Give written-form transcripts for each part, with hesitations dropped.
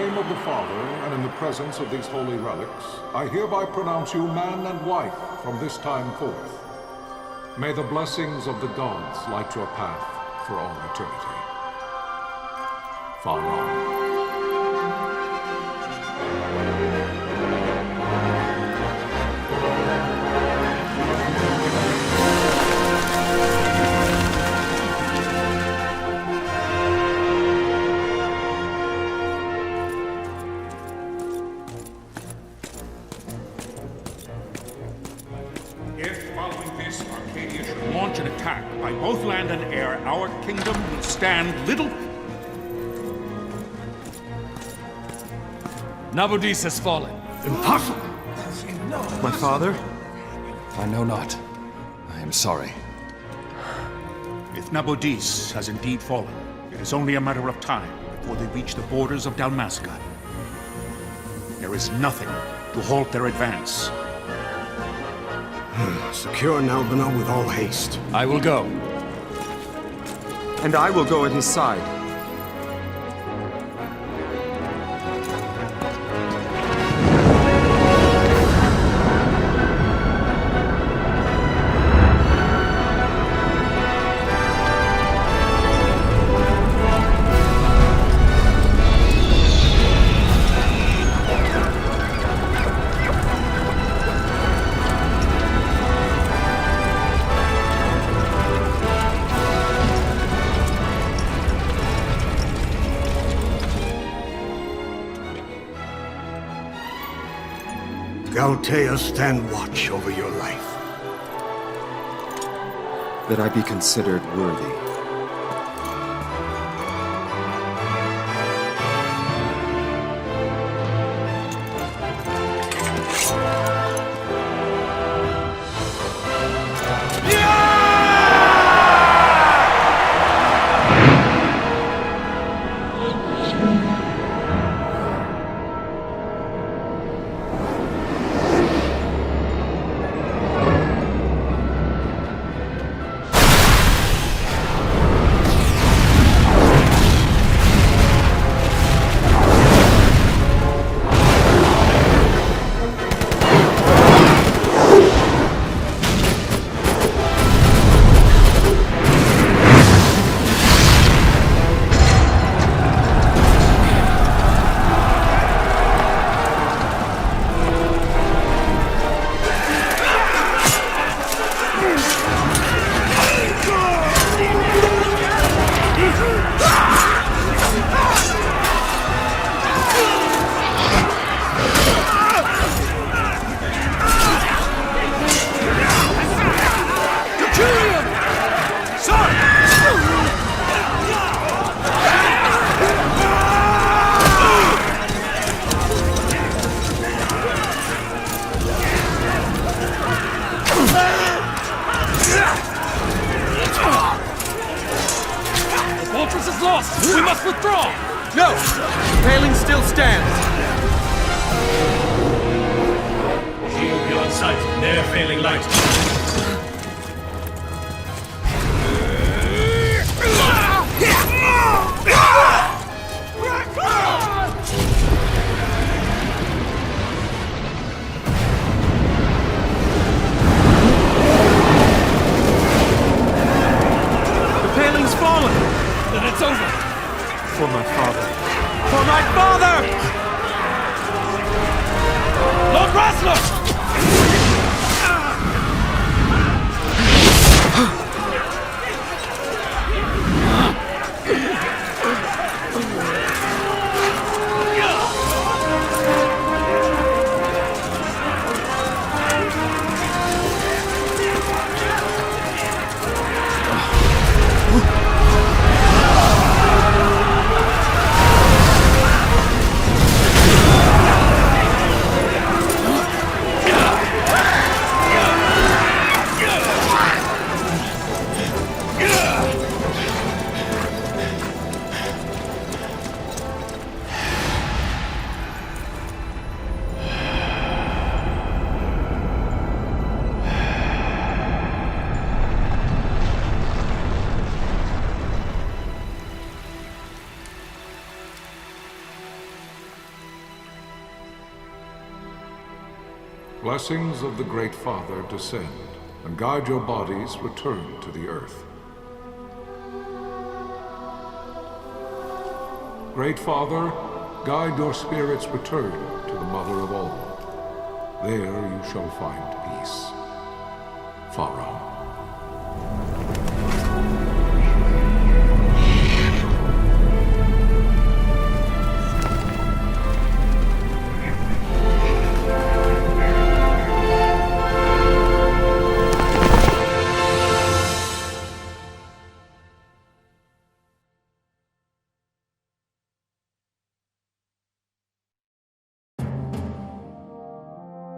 name of the Father, and in the presence of these holy relics, I hereby pronounce you man and wife from this time forth. May the blessings of the gods light your path for all eternity. Far on. By both land and air, our kingdom will stand little... Nabudis has fallen. Impossible! My father? I know not. I am sorry. If Nabudis has indeed fallen, it is only a matter of time before they reach the borders of Dalmasca. There is nothing to halt their advance. Secure Nalbina with all haste. I will go. And I will go at his side. Galtea, stand watch over your life. That I be considered worthy. We must withdraw! No! The paling still stands! Shield beyond sight, ne'er failing light. The paling's fallen! Then it's over! For my father. For my father! Lord Rasler! blessings of the Great Father descend, and guide your bodies return to the earth. Great Father, guide your spirits return to the Mother of all. There you shall find peace. Pharaoh.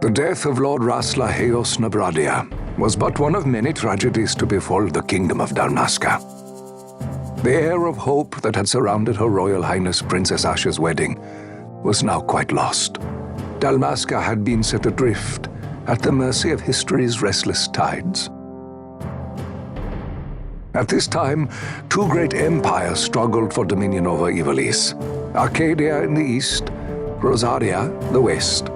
The death of Lord Rasla Heos Nabradia was but one of many tragedies to befall the kingdom of Dalmasca. The air of hope that had surrounded Her Royal Highness Princess Asha's wedding was now quite lost. Dalmasca had been set adrift at the mercy of history's restless tides. At this time, two great empires struggled for dominion over Ivalice: Arcadia in the east, Rosaria the west.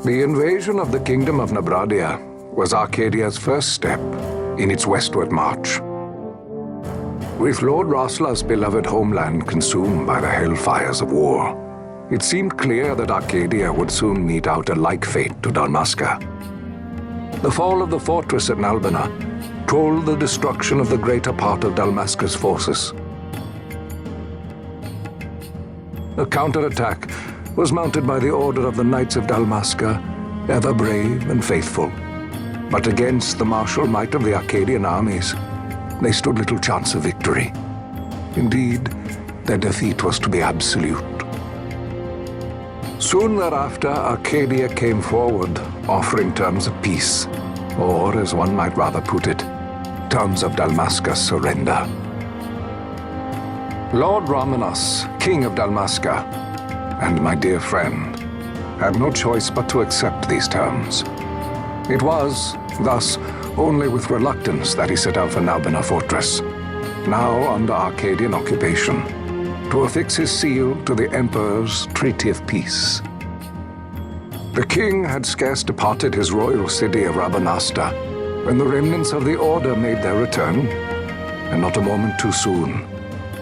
The invasion of the Kingdom of Nabradia was Arcadia's first step in its westward march. With Lord Rasla's beloved homeland consumed by the hellfires of war, it seemed clear that Arcadia would soon mete out a like fate to Dalmasca. The fall of the fortress at Nalbina told the destruction of the greater part of Dalmasca's forces. A counterattack was mounted by the order of the Knights of Dalmasca, ever brave and faithful. But against the martial might of the Arcadian armies, they stood little chance of victory. Indeed, their defeat was to be absolute. Soon thereafter, Arcadia came forward, offering terms of peace, or, as one might rather put it, terms of Dalmasca's surrender. Lord Ramenas, King of Dalmasca, and my dear friend, had no choice but to accept these terms. It was, thus, only with reluctance that he set out for Nalbina Fortress, now under Arcadian occupation, to affix his seal to the Emperor's Treaty of Peace. The king had scarce departed his royal city of Rabanasta when the remnants of the Order made their return, and not a moment too soon,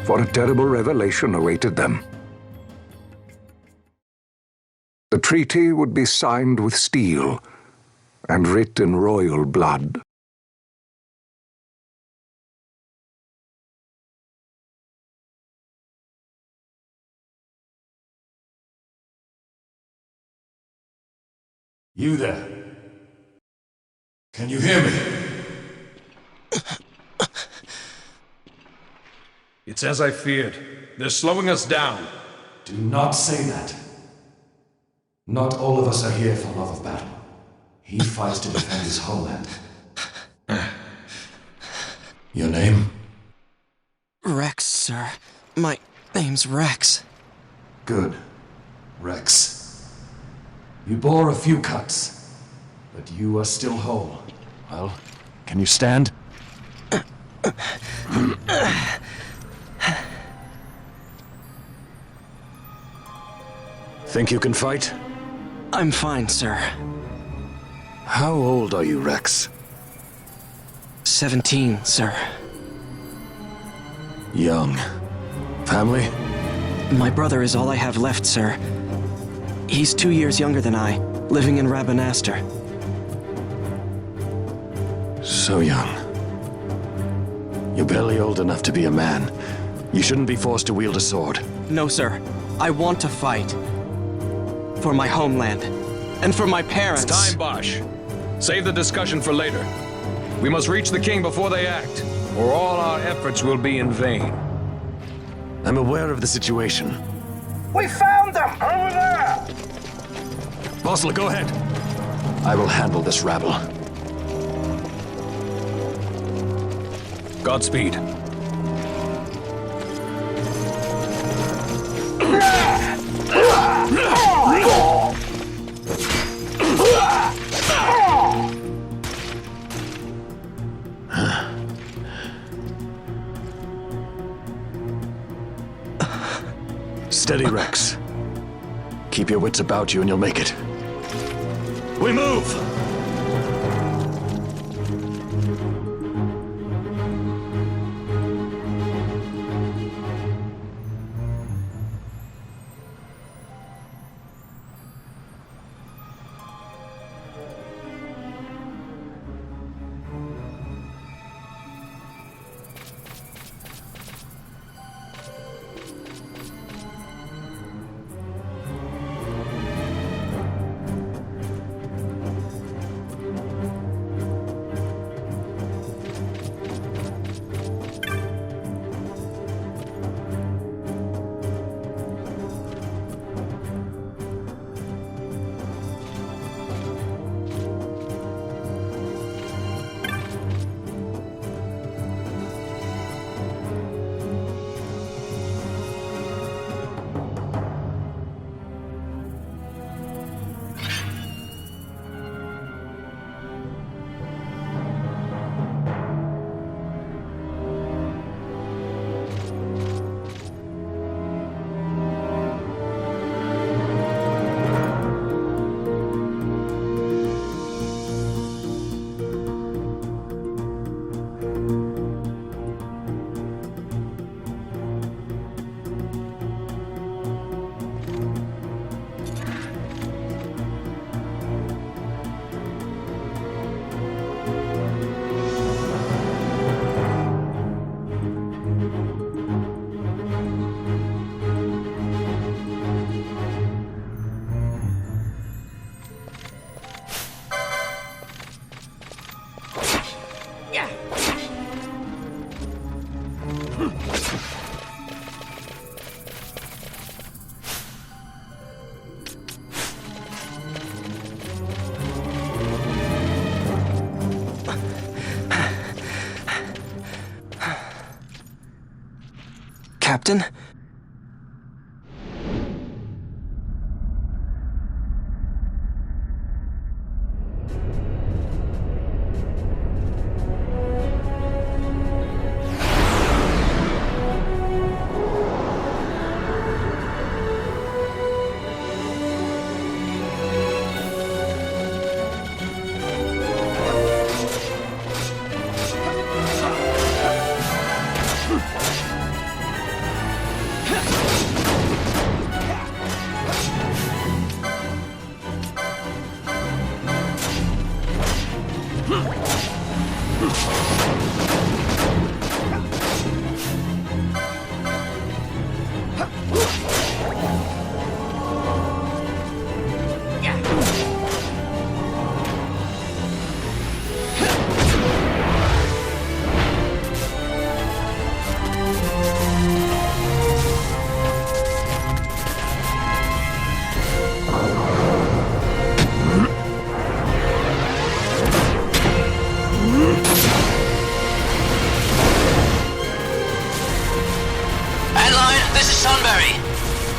for a terrible revelation awaited them. The treaty would be signed with steel and writ in royal blood. You there? Can you hear me? It's as I feared. They're slowing us down. Do not say that. Not all of us are here for love of battle. He fights to defend his homeland. Your name? Rex, sir. My name's Rex. Good. Rex. You bore a few cuts, but you are still whole. Well, can you stand? Think you can fight? I'm fine, sir. How old are you, Rex? 17, sir. Young. Family? My brother is all I have left, sir. He's 2 years younger than I, living in Rabanastre. So young. You're barely old enough to be a man. You shouldn't be forced to wield a sword. No, sir. I want to fight. For my homeland. And for my parents. It's time, Bosch. Save the discussion for later. We must reach the king before they act, or all our efforts will be in vain. I'm aware of the situation. We found them! Over there! Bosla, go ahead. I will handle this rabble. Godspeed. Steady, Rex. Keep your wits about you and you'll make it. We move! Captain?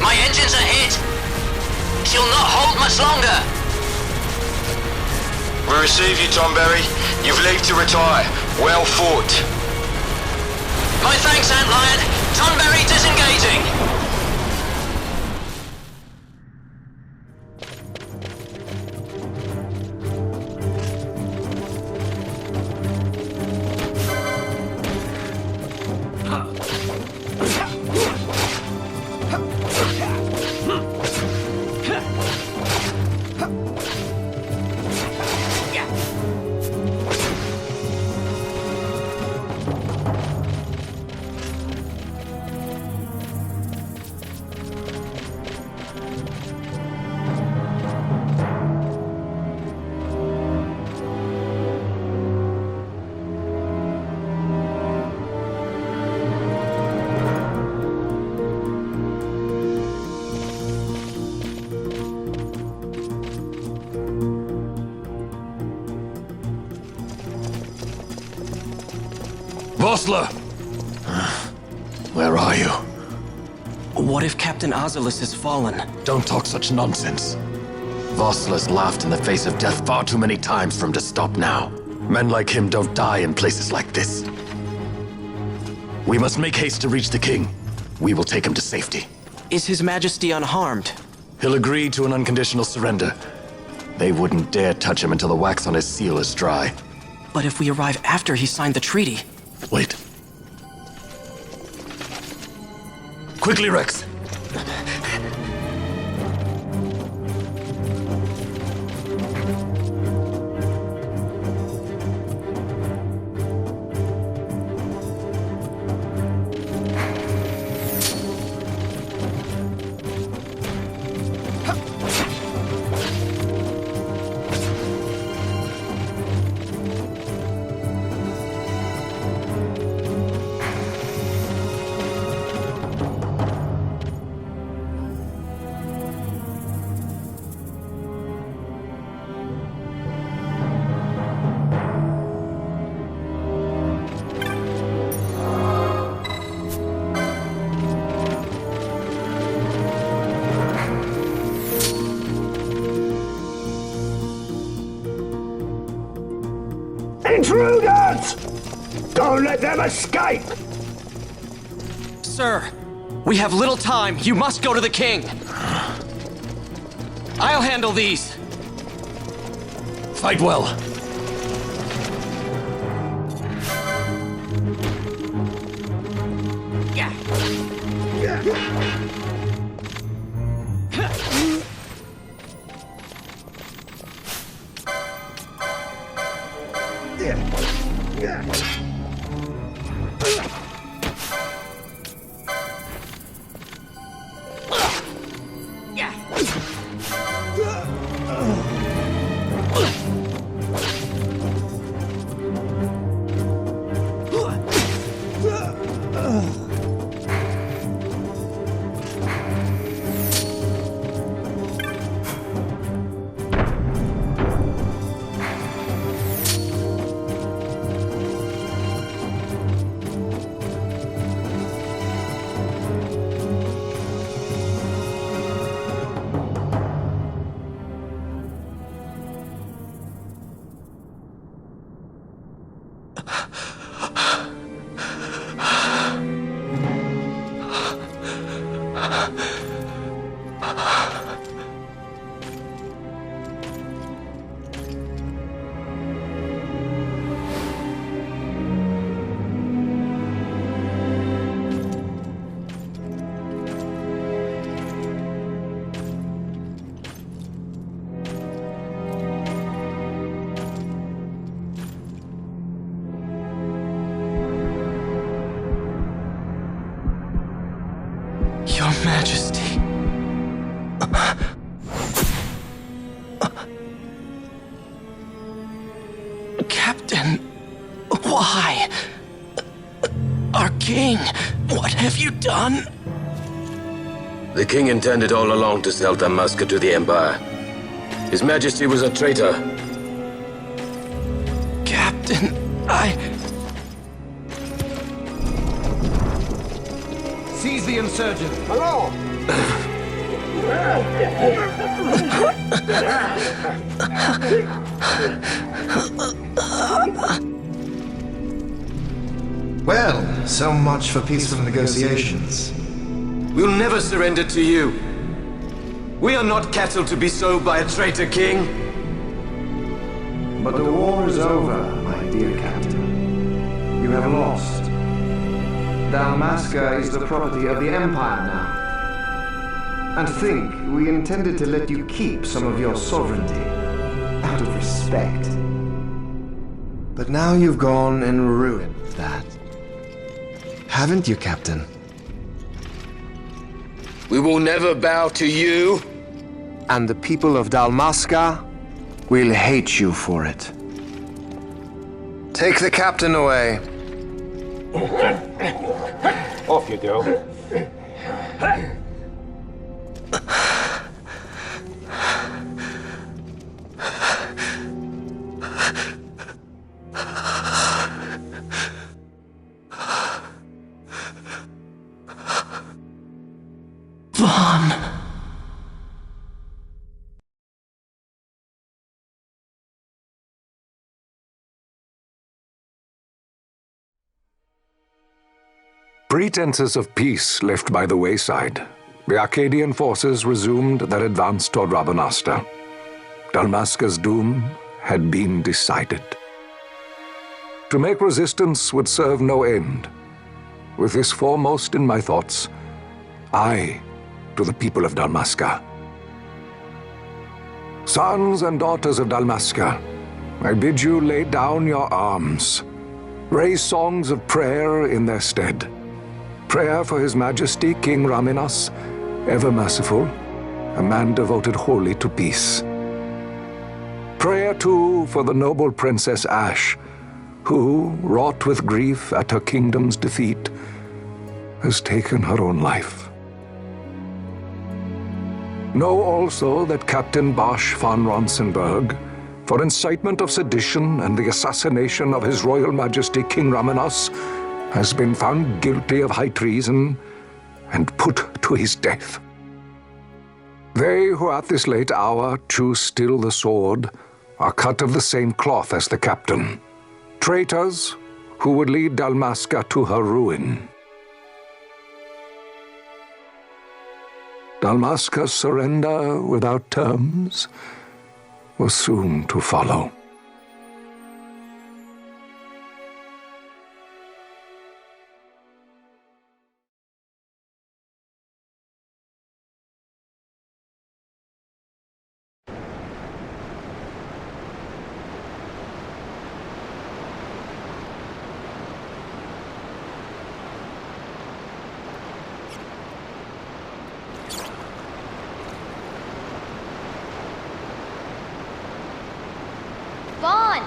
My engines are hit. She'll not hold much longer. We receive you, Tomberry. You've leave to retire. Well fought. My thanks, Antlion. Tonberry disengaging. Vossler! Where are you? What if Captain Oculus has fallen? Don't talk such nonsense. Vossler's laughed in the face of death far too many times for him to stop now. Men like him don't die in places like this. We must make haste to reach the king. We will take him to safety. Is His Majesty unharmed? He'll agree to an unconditional surrender. They wouldn't dare touch him until the wax on his seal is dry. But if we arrive after he signed the treaty... Wait. Quickly, Rex! Intruders! Don't let them escape! Sir, we have little time. You must go to the king. I'll handle these. Fight well. Your Majesty. Captain, why? Our king, what have you done? The king intended all along to sell Damaska to the Empire. His Majesty was a traitor. Captain, Seize the insurgent. Hello! Well, so much for peaceful negotiations. We'll never surrender to you. We are not cattle to be sold by a traitor king. But the war is over, my dear captain. You have lost. Dalmasca is the property of the Empire now. And think, we intended to let you keep some of your sovereignty, out of respect. But now you've gone and ruined that. Haven't you, Captain? We will never bow to you. And the people of Dalmasca will hate you for it. Take the captain away. Off you go. Pretenses of peace left by the wayside, the Arcadian forces resumed their advance toward Rabanasta. Dalmasca's doom had been decided. To make resistance would serve no end. With this foremost in my thoughts, I, to the people of Dalmasca. Sons and daughters of Dalmasca, I bid you lay down your arms. Raise songs of prayer in their stead. Prayer for His Majesty King Raminas, ever merciful, a man devoted wholly to peace. Prayer, too, for the noble Princess Ash, who, wrought with grief at her kingdom's defeat, has taken her own life. Know also that Captain Bosch von Ronsenberg, for incitement of sedition and the assassination of His Royal Majesty King Raminas, has been found guilty of high treason and put to his death. They who at this late hour choose still the sword are cut of the same cloth as the captain. Traitors who would lead Dalmasca to her ruin. Dalmasca's surrender without terms was soon to follow. Vaughn!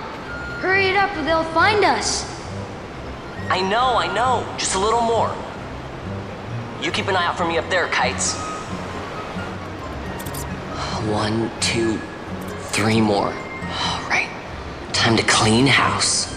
Hurry it up or they'll find us! I know. Just a little more. You keep an eye out for me up there, Kites. 1, 2, 3 more. All right. Time to clean house.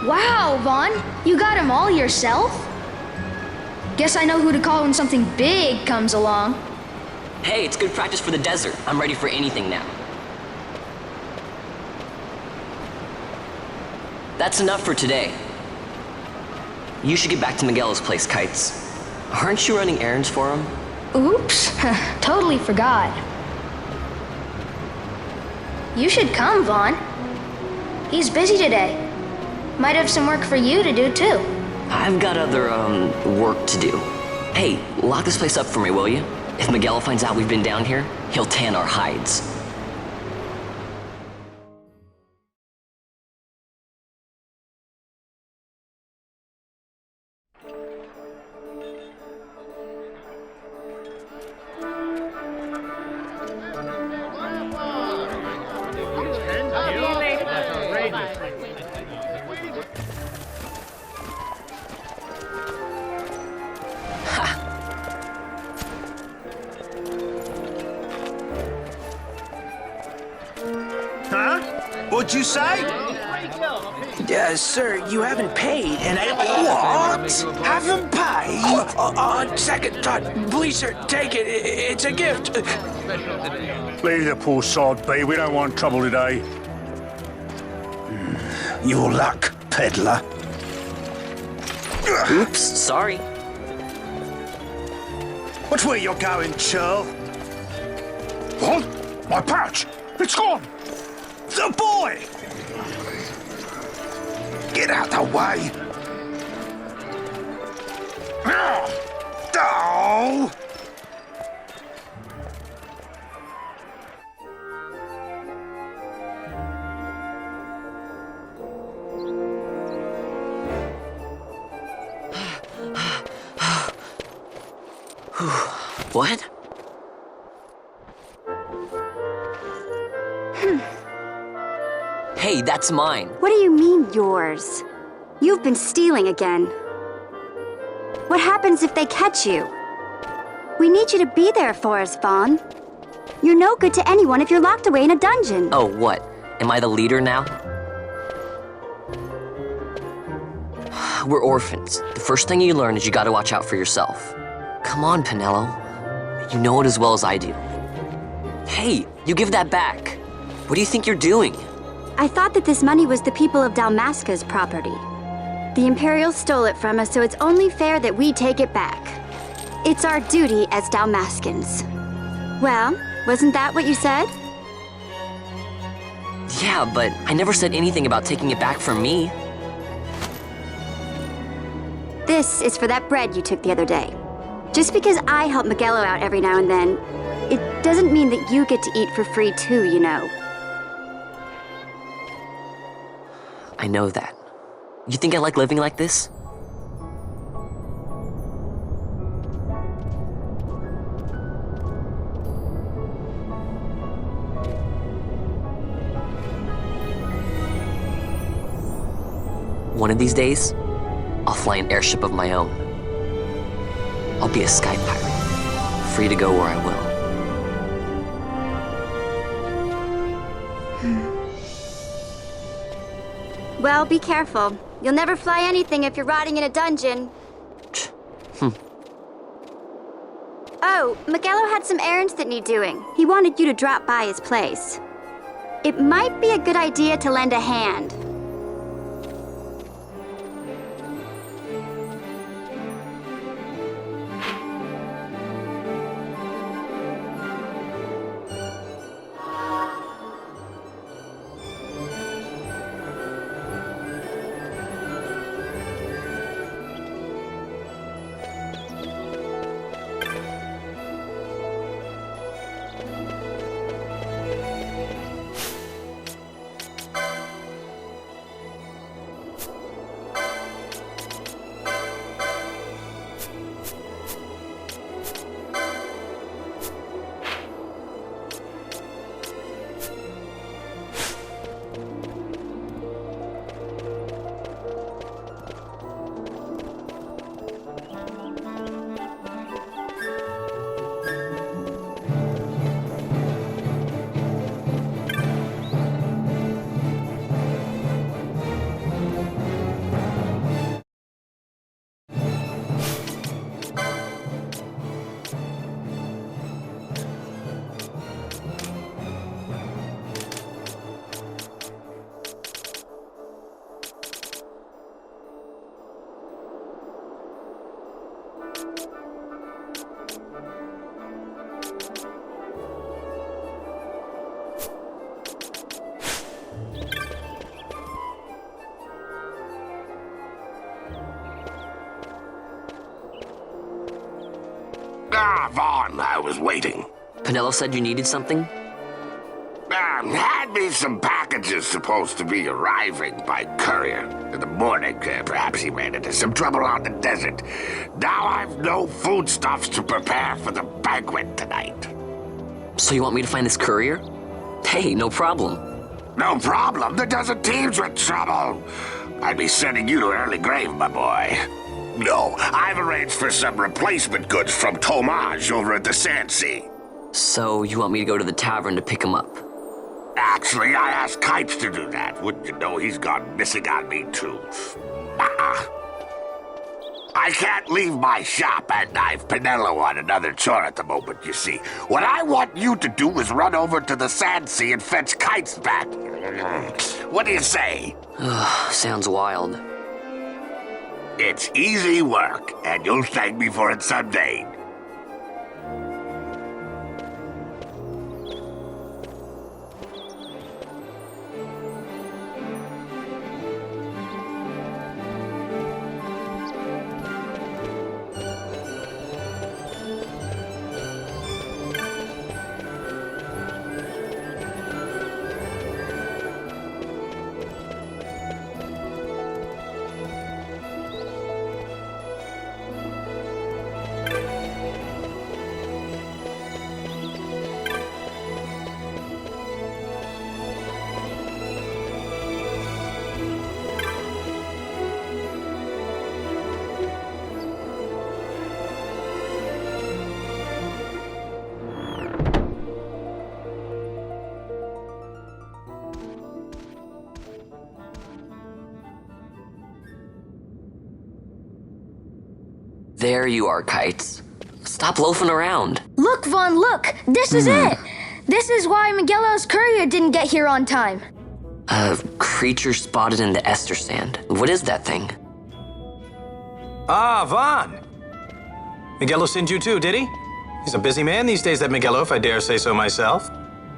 Wow, Vaughn! You got him all yourself? Guess I know who to call when something big comes along. Hey, it's good practice for the desert. I'm ready for anything now. That's enough for today. You should get back to Miguel's place, Kites. Aren't you running errands for him? Oops, totally forgot. You should come, Vaughn. He's busy today. Might have some work for you to do, too. I've got other, work to do. Hey, lock this place up for me, will you? If Miguel finds out we've been down here, he'll tan our hides. What'd you say? Sir, you haven't paid, and I... What? Haven't paid? On second thought, please, sir, take it. It's a gift. Leave the poor sod be. We don't want trouble today. Your luck, peddler. Oops, sorry. Watch where you're going, churl. What? My pouch! It's gone! The boy! Get out the way! go! What? Hey, that's mine. What do you mean, yours? You've been stealing again. What happens if they catch you? We need you to be there for us, Vaughn. You're no good to anyone if you're locked away in a dungeon. Oh, what? Am I the leader now? We're orphans. The first thing you learn is you gotta watch out for yourself. Come on, Pinello. You know it as well as I do. Hey, you give that back. What do you think you're doing? I thought that this money was the people of Dalmasca's property. The Imperials stole it from us, so it's only fair that we take it back. It's our duty as Dalmascans. Well, wasn't that what you said? Yeah, but I never said anything about taking it back from me. This is for that bread you took the other day. Just because I help Miguelo out every now and then, it doesn't mean that you get to eat for free too, you know. I know that. You think I like living like this? One of these days, I'll fly an airship of my own. I'll be a sky pirate, free to go where I will. Well, be careful. You'll never fly anything if you're rotting in a dungeon. Oh, Miguelo had some errands that need doing. He wanted you to drop by his place. It might be a good idea to lend a hand. Ah, Vaughn, I was waiting. Pinello said you needed something? Had me some packages supposed to be arriving by courier. In the morning, perhaps he ran into some trouble on the desert. Now I've no foodstuffs to prepare for the banquet tonight. So you want me to find this courier? Hey, no problem. No problem. The desert teems with trouble. I'd be sending you to an early grave, my boy. No, I've arranged for some replacement goods from Tomage over at the Sand Sea. So you want me to go to the tavern to pick him up? Actually, I asked Kites to do that. Wouldn't you know he's gone missing on me, too. I can't leave my shop, and I've Pinello on another chore at the moment, you see. What I want you to do is run over to the Sand Sea and fetch Kites back. What do you say? Sounds wild. It's easy work, and you'll thank me for it someday. There you are, Kites. Stop loafing around. Look, Vaughn, look! This is it! This is why Miguelo's courier didn't get here on time. A creature spotted in the Ester Sand. What is that thing? Ah, Vaughn! Miguelo sent you too, did he? He's a busy man these days, that Miguelo, if I dare say so myself.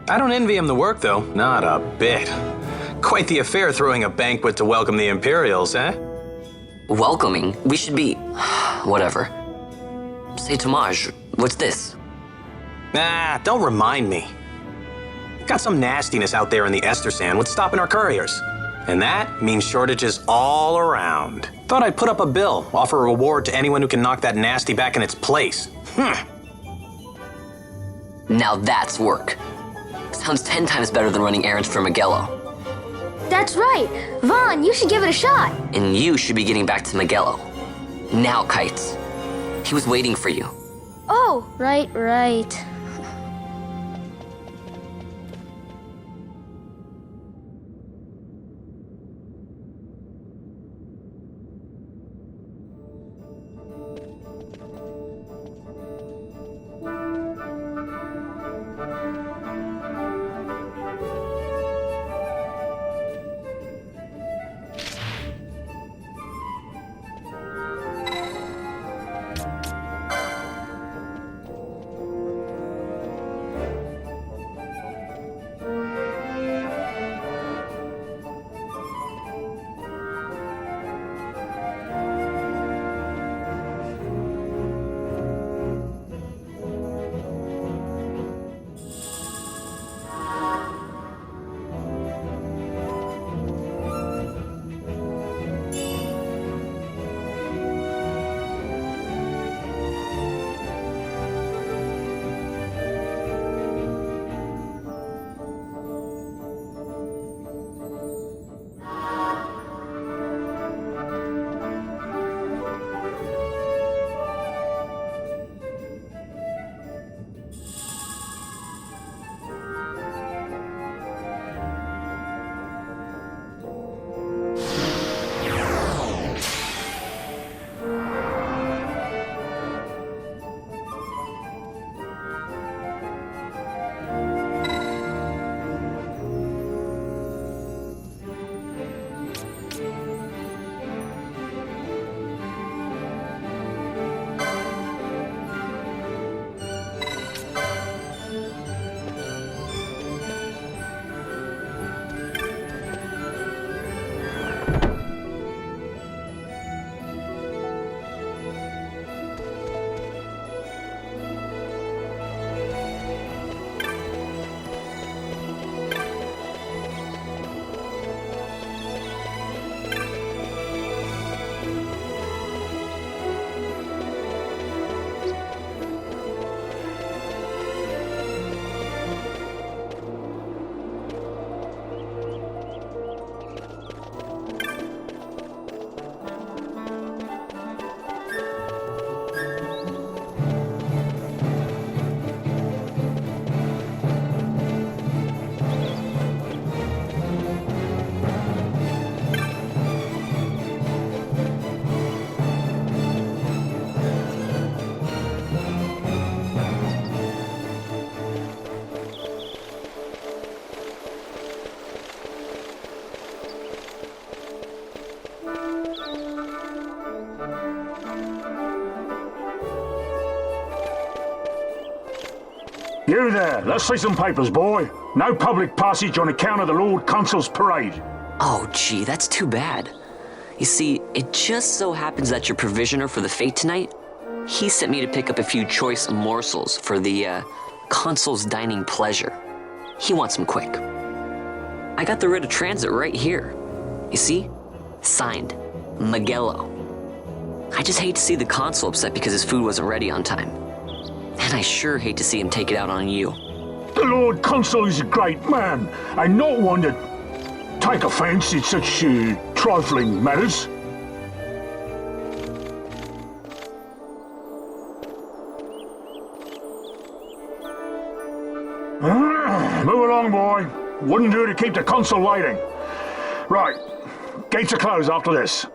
I don't envy him the work, though. Not a bit. Quite the affair throwing a banquet to welcome the Imperials, eh? Welcoming? We should be... whatever. Say, Tomaj, what's this? Nah, don't remind me. Got some nastiness out there in the Ester Sand. What's stopping our couriers? And that means shortages all around. Thought I'd put up a bill, offer a reward to anyone who can knock that nasty back in its place. Now that's work. Sounds 10 times better than running errands for Miguelo. That's right! Vaughn, you should give it a shot! And you should be getting back to Miguelo. Now, Kites. He was waiting for you. Oh, right. You there, let's see some papers, boy. No public passage on account of the Lord Consul's parade. Oh, gee, that's too bad. You see, it just so happens that your provisioner for the fete tonight, he sent me to pick up a few choice morsels for the, Consul's dining pleasure. He wants them quick. I got the writ of transit right here. You see? Signed, Miguelo. I just hate to see the Consul upset because his food wasn't ready on time. And I sure hate to see him take it out on you. The Lord Consul is a great man, and not one to take offense in such trifling matters. Move along, boy. Wouldn't do to keep the Consul waiting. Right, gates are closed after this.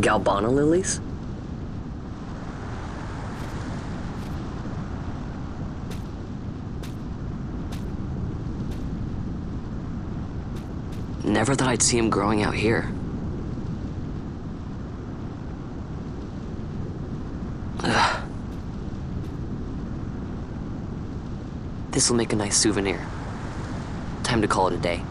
Galbana lilies? Never thought I'd see him growing out here. Ugh. This'll make a nice souvenir. Time to call it a day.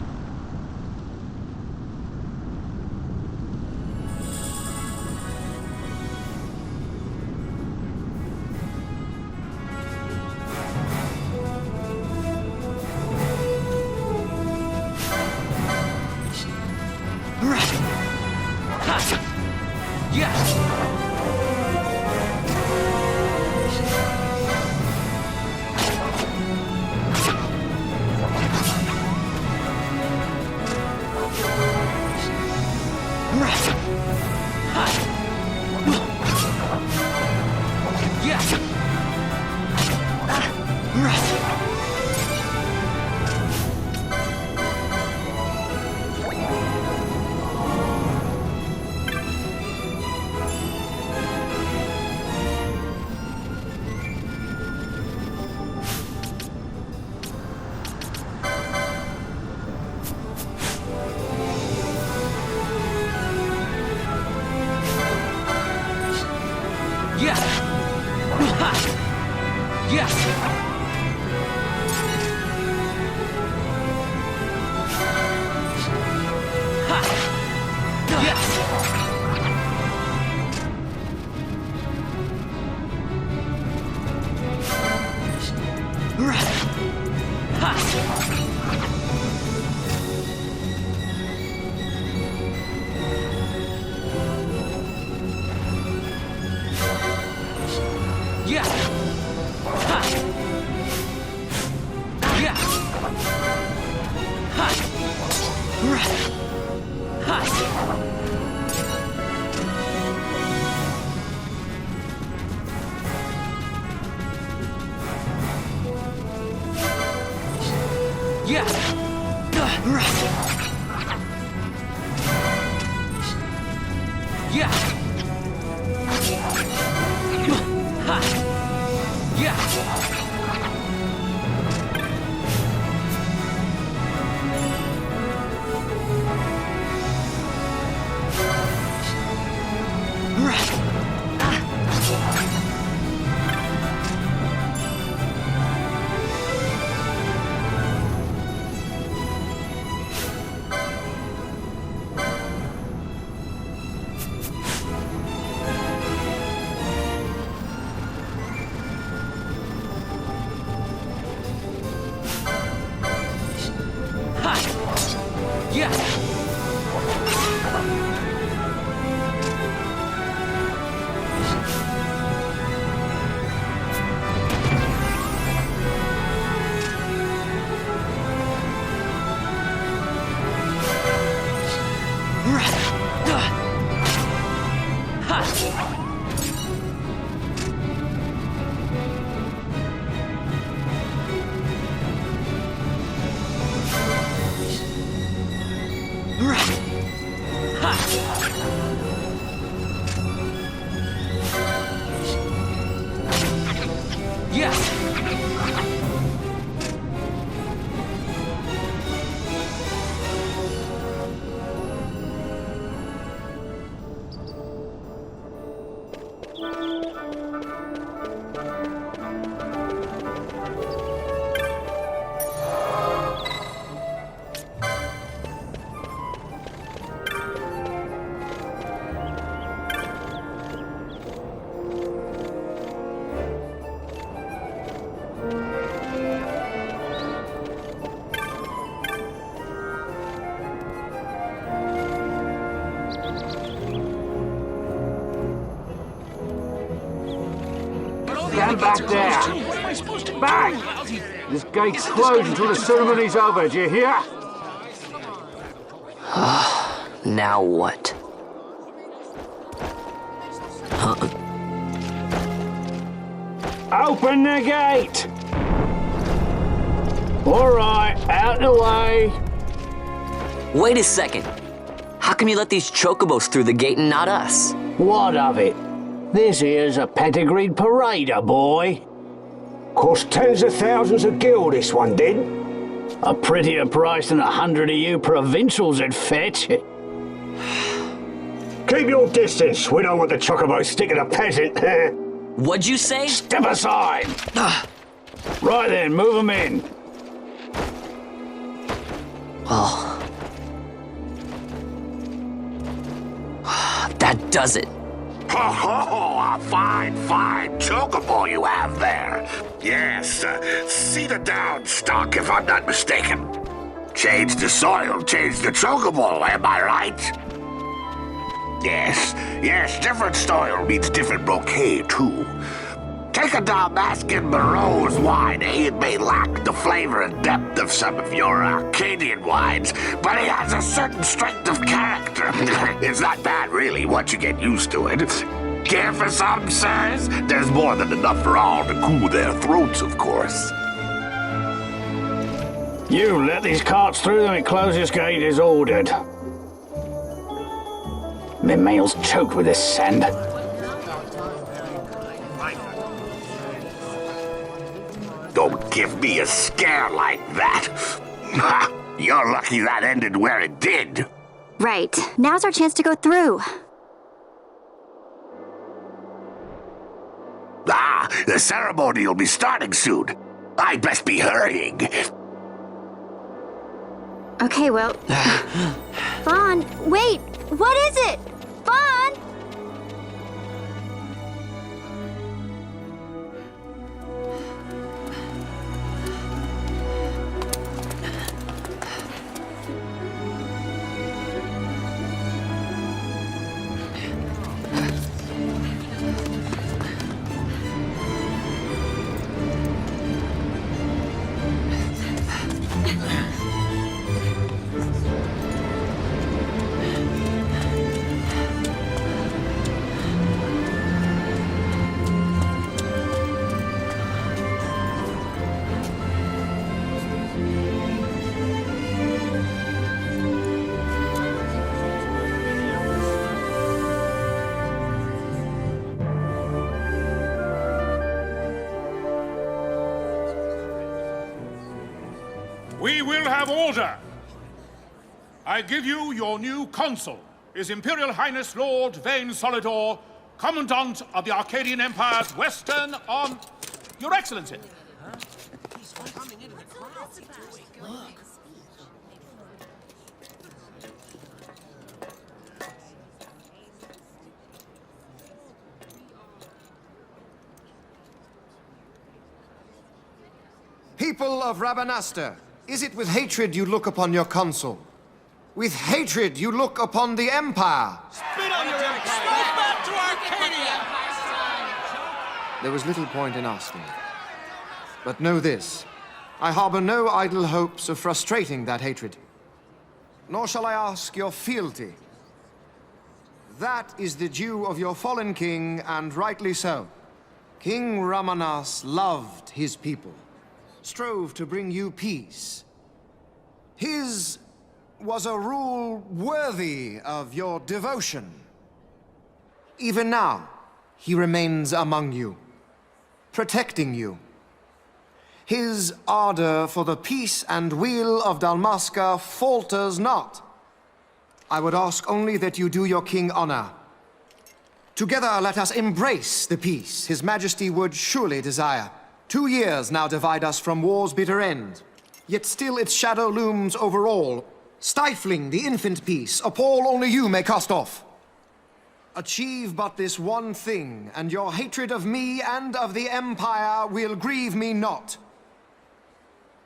Stand back there! Back! This gate's closed until the ceremony's over, do you hear? Now what? Open the gate! Alright, out the way! Wait a second. How come you let these chocobos through the gate and not us? What of it? This here's a pedigreed parader, boy. Cost tens of thousands of gil, this one did. A prettier price than 100 of you provincials would fetch. Keep your distance. We don't want the chocobo sticking a peasant. What'd you say? Step aside! Right then, move them in. Well... that does it. Oh, a fine chocobo you have there. Yes, cedar down stock if I'm not mistaken. Change the soil, change the chocobo, am I right? Yes, different soil means different bouquet too. Take a Dalmascan Barreau's wine, it may lack the flavor and depth of some of your Arcadian wines, but it has a certain strength of character. It's not bad, really, once you get used to it. Care for some, sirs? There's more than enough for all to cool their throats, of course. You let these carts through and the closest gate is ordered. My mail's choked with this sand. Don't give me a scare like that. You're lucky that ended where it did. Right. Now's our chance to go through. The ceremony will be starting soon. I'd best be hurrying. Okay, well... Vaughn, wait! What is it? Vaughn! We will have order. I give you your new consul, His Imperial Highness Lord Vane Solidor, Commandant of the Arcadian Empire's Western on... Your Excellency. People of Rabanastre, is it with hatred you look upon your consul? With hatred you look upon the Empire? Spit on your empire! Straight back to Arcadia! There was little point in asking. But know this, I harbor no idle hopes of frustrating that hatred. Nor shall I ask your fealty. That is the due of your fallen king, and rightly so. King Ramanas loved his people, strove to bring you peace. His was a rule worthy of your devotion. Even now, he remains among you, protecting you. His ardor for the peace and weal of Dalmasca falters not. I would ask only that you do your king honor. Together let us embrace the peace His Majesty would surely desire. 2 years now divide us from war's bitter end, yet still its shadow looms over all, stifling the infant peace a pall only you may cast off. Achieve but this one thing, and your hatred of me and of the Empire will grieve me not.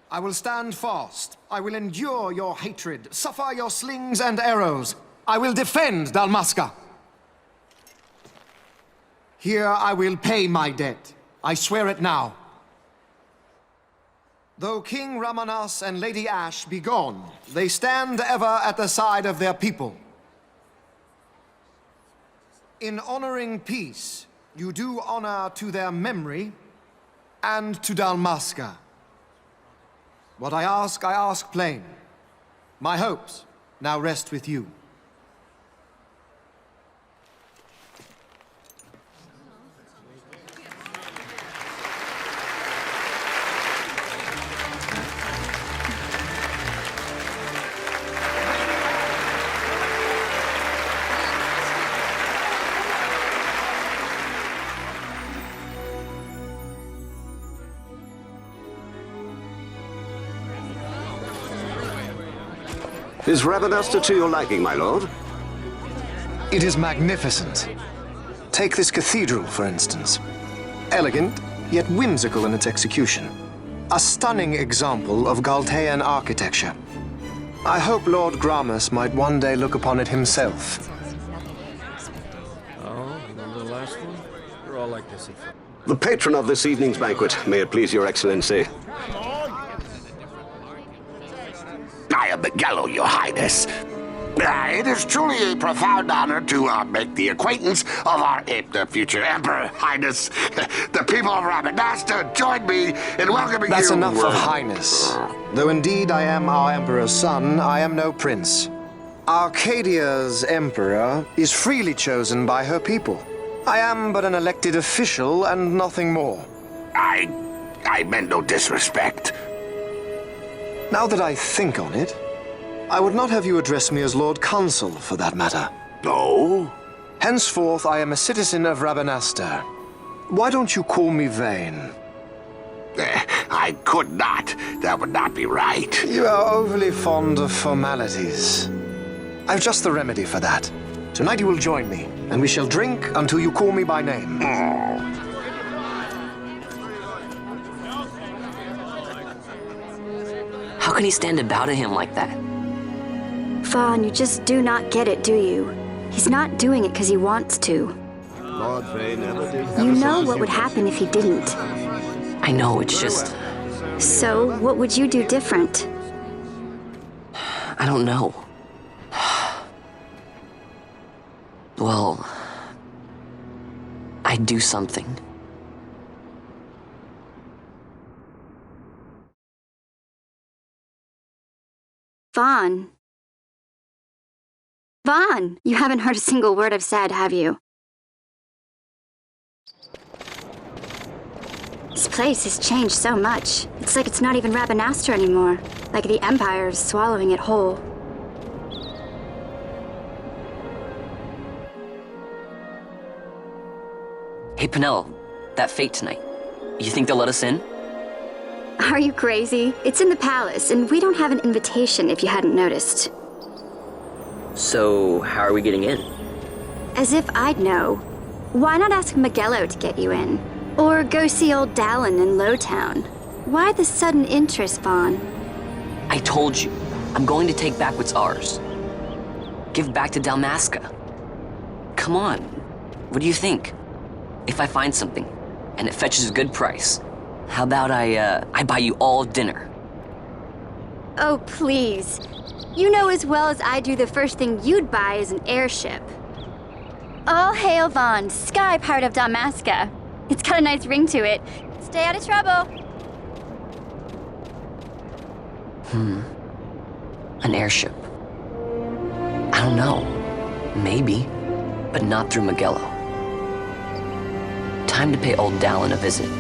I will stand fast. I will endure your hatred, suffer your slings and arrows. I will defend Dalmasca. Here I will pay my debt. I swear it now. Though King Ramanas and Lady Ash be gone, they stand ever at the side of their people. In honoring peace, you do honor to their memory and to Dalmasca. What I ask plain. My hopes now rest with you. Is Rabanastre to your liking, my lord? It is magnificent. Take this cathedral, for instance. Elegant, yet whimsical in its execution. A stunning example of Galtean architecture. I hope Lord Gramus might one day look upon it himself. Oh, remember the last one? You're all like this. The patron of this evening's banquet, may it please your excellency. I am Miguel, your highness. It is truly a profound honor to make the acquaintance of our future emperor, highness. The people of Rabanastre join me in welcoming you. That's enough of highness. Though indeed I am our emperor's son, I am no prince. Arcadia's emperor is freely chosen by her people. I am but an elected official and nothing more. I meant no disrespect. Now that I think on it, I would not have you address me as Lord Consul, for that matter. No? Henceforth, I am a citizen of Rabanastre. Why don't you call me Vane? I could not. That would not be right. You are overly fond of formalities. I've just the remedy for that. Tonight you will join me, and we shall drink until you call me by name. How can he stand about to him like that? Vaughn, you just do not get it, do you? He's not doing it because he wants to. Lord Vane never did. You know what would happen if he didn't. I know, it's just... So, what would you do different? I don't know. Well... I'd do something. Vaughn. Vaughn! You haven't heard a single word I've said, have you? This place has changed so much. It's like it's not even Rabanastre anymore. Like the Empire is swallowing it whole. Hey, Penelo, that fete tonight. You think they'll let us in? Are you crazy? It's in the palace, and we don't have an invitation if you hadn't noticed. So, how are we getting in? As if I'd know. Why not ask Magello to get you in? Or go see old Dallin in Lowtown? Why the sudden interest, Vaughn? I told you, I'm going to take back what's ours. Give back to Dalmasca. Come on, what do you think? If I find something, and it fetches a good price, how about I buy you all dinner? Oh, please. You know as well as I do the first thing you'd buy is an airship. All hail Vaughn, Sky Pirate of Dalmasca. It's got a nice ring to it. Stay out of trouble. An airship. I don't know. Maybe, but not through Magello. Time to pay old Dallin a visit.